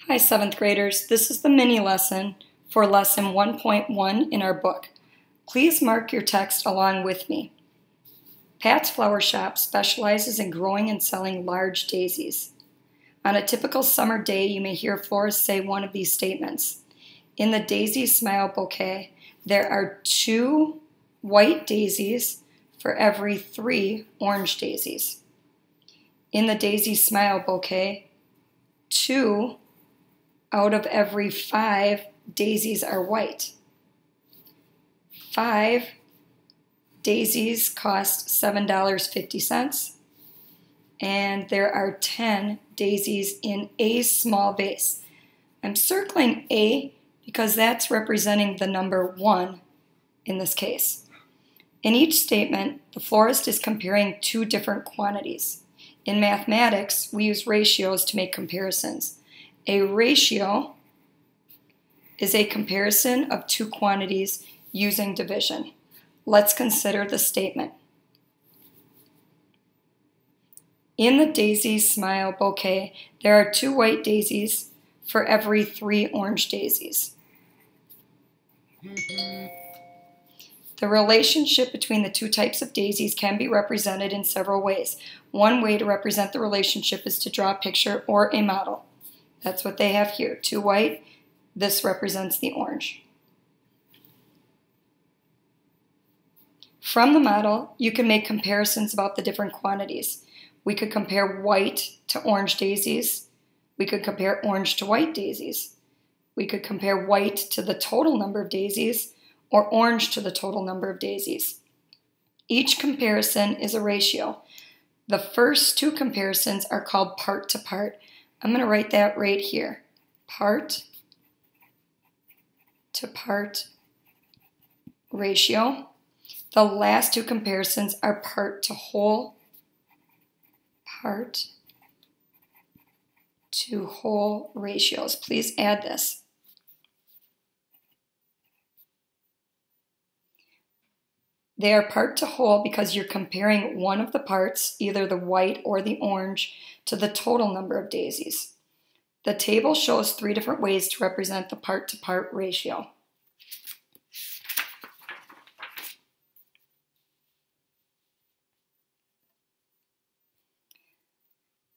Hi, 7th graders. This is the mini lesson for lesson 1.1 in our book. Please mark your text along with me. Pat's Flower Shop specializes in growing and selling large daisies. On a typical summer day, you may hear florists say one of these statements. In the Daisy Smile bouquet, there are 2 white daisies for every 3 orange daisies. In the Daisy Smile bouquet, 2 out of every 5 daisies are white. 5 daisies cost $7.50, and there are 10 daisies in a small vase. I'm circling A because that's representing the number 1 in this case. In each statement, the florist is comparing 2 different quantities. In mathematics, we use ratios to make comparisons. A ratio is a comparison of 2 quantities using division. Let's consider the statement. In the Daisy Smile bouquet, there are 2 white daisies for every 3 orange daisies. The relationship between the 2 types of daisies can be represented in several ways. One way to represent the relationship is to draw a picture or a model. That's what they have here, 2 white. This represents the orange. From the model, you can make comparisons about the different quantities. We could compare white to orange daisies. We could compare orange to white daisies. We could compare white to the total number of daisies or orange to the total number of daisies. Each comparison is a ratio. The first 2 comparisons are called part to part. I'm going to write that right here. Part to part ratio. The last 2 comparisons are part to whole. Part to whole ratios. Please add this. They are part to whole because you're comparing one of the parts, either the white or the orange, to the total number of daisies. The table shows 3 different ways to represent the part-to-part ratio.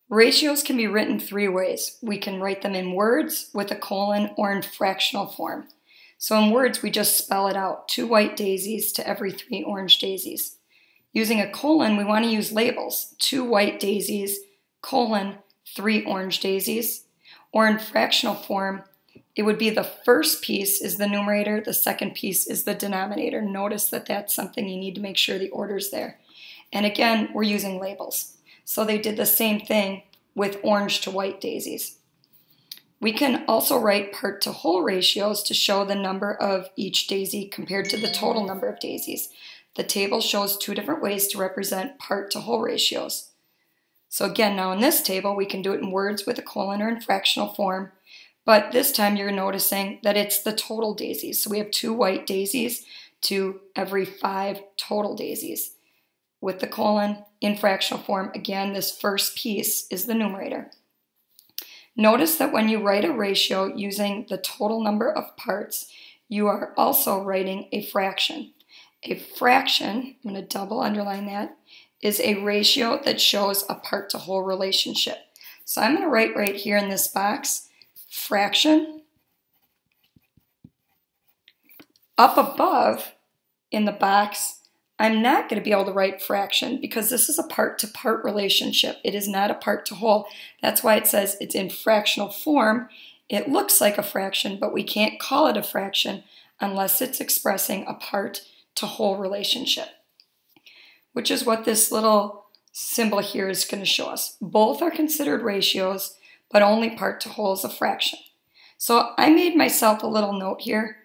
Ratios can be written 3 ways. We can write them in words, with a colon, or in fractional form. So in words, we just spell it out, 2 white daisies to every 3 orange daisies. Using a colon, we want to use labels, 2 white daisies, colon, 3 orange daisies. Or in fractional form, it would be the first piece is the numerator, the second piece is the denominator. Notice that that's something you need to make sure the order's there. And again, we're using labels. So they did the same thing with orange to white daisies. We can also write part to whole ratios to show the number of each daisy compared to the total number of daisies. The table shows 2 different ways to represent part to whole ratios. So again, now in this table, we can do it in words with a colon or in fractional form, but this time you're noticing that it's the total daisies. So we have 2 white daisies to every 5 total daisies. With the colon in fractional form, again, this first piece is the numerator. Notice that when you write a ratio using the total number of parts, you are also writing a fraction. A fraction, I'm going to double underline that, is a ratio that shows a part to whole relationship. So I'm going to write right here in this box, fraction. Up above in the box, I'm not going to be able to write fraction because this is a part-to-part relationship. It is not a part-to-whole. That's why it says it's in fractional form. It looks like a fraction, but we can't call it a fraction unless it's expressing a part-to-whole relationship, which is what this little symbol here is going to show us. Both are considered ratios, but only part-to-whole is a fraction. So I made myself a little note here,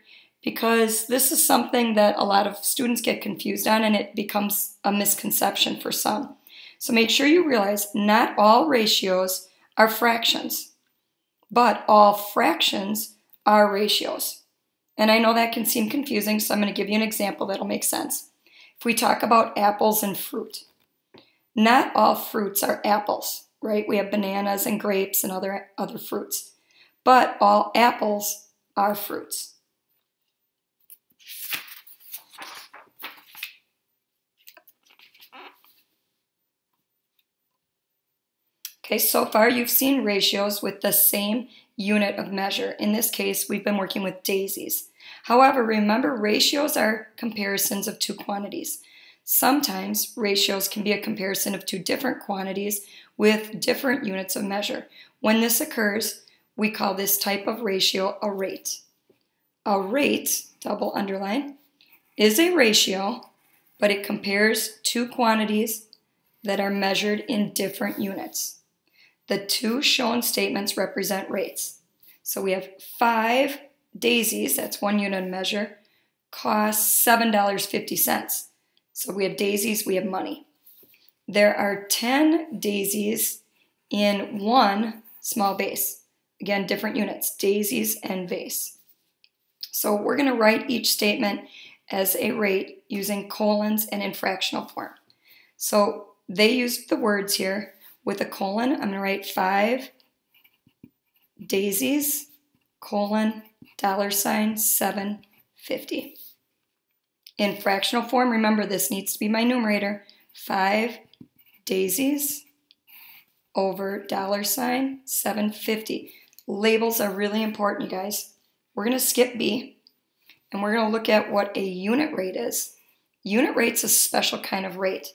because this is something that a lot of students get confused on and it becomes a misconception for some. So make sure you realize not all ratios are fractions, but all fractions are ratios. And I know that can seem confusing, so I'm going to give you an example that'll make sense. If we talk about apples and fruit, not all fruits are apples, right? We have bananas and grapes and other fruits. but all apples are fruits. Okay, so far you've seen ratios with the same unit of measure. In this case, we've been working with daisies. However, remember, ratios are comparisons of two quantities. Sometimes ratios can be a comparison of two different quantities with different units of measure. When this occurs, we call this type of ratio a rate. A rate, double underline, is a ratio, but it compares two quantities that are measured in different units. The two shown statements represent rates. So we have 5 daisies, that's 1 unit of measure, costs $7.50. So we have daisies, we have money. There are 10 daisies in 1 small vase. Again, different units, daisies and vase. So we're going to write each statement as a rate using colons and in fractional form. So they used the words here. With a colon, I'm going to write 5 daisies, colon, $7.50. In fractional form, remember this needs to be my numerator, 5 daisies over $7.50. Labels are really important, you guys. We're going to skip B, and we're going to look at what a unit rate is. Unit rate's a special kind of rate.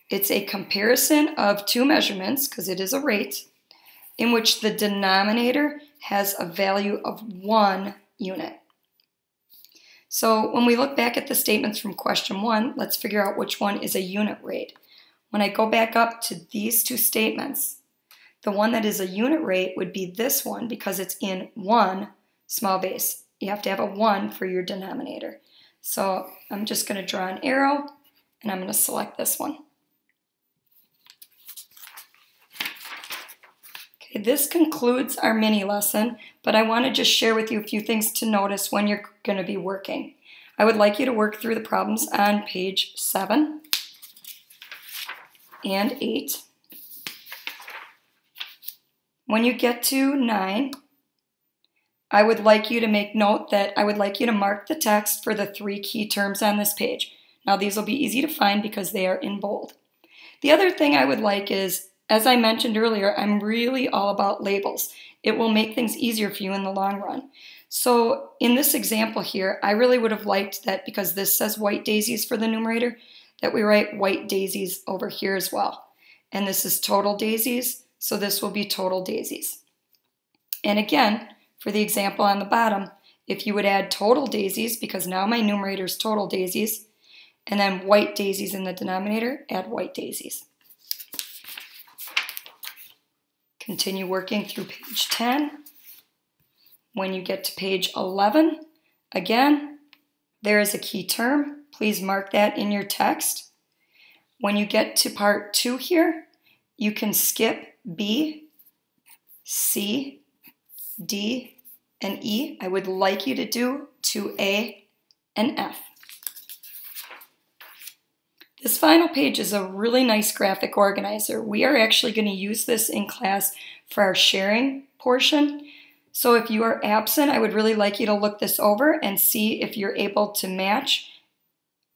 It's a comparison of two measurements, because it is a rate, in which the denominator has a value of 1 unit. So when we look back at the statements from question 1, let's figure out which one is a unit rate. When I go back up to these two statements, the one that is a unit rate would be this one because it's in 1 small base. You have to have a 1 for your denominator. So I'm just going to draw an arrow, and I'm going to select this one. This concludes our mini lesson, but I want to just share with you a few things to notice when you're going to be working. I would like you to work through the problems on page 7 and 8. When you get to 9, I would like you to make note that I would like you to mark the text for the 3 key terms on this page. Now these will be easy to find because they are in bold. The other thing I would like is, as I mentioned earlier, I'm really all about labels. It will make things easier for you in the long run. So in this example here, I really would have liked that because this says white daisies for the numerator, that we write white daisies over here as well. And this is total daisies, so this will be total daisies. And again, for the example on the bottom, if you would add total daisies, because now my numerator is total daisies, and then white daisies in the denominator, add white daisies. Continue working through page 10. When you get to page 11, again, there is a key term. Please mark that in your text. When you get to part 2 here, you can skip B, C, D, and E. I would like you to do 2A and F. This final page is a really nice graphic organizer. We are actually going to use this in class for our sharing portion. So if you are absent, I would really like you to look this over and see if you're able to match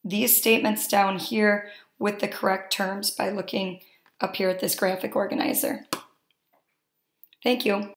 these statements down here with the correct terms by looking up here at this graphic organizer. Thank you.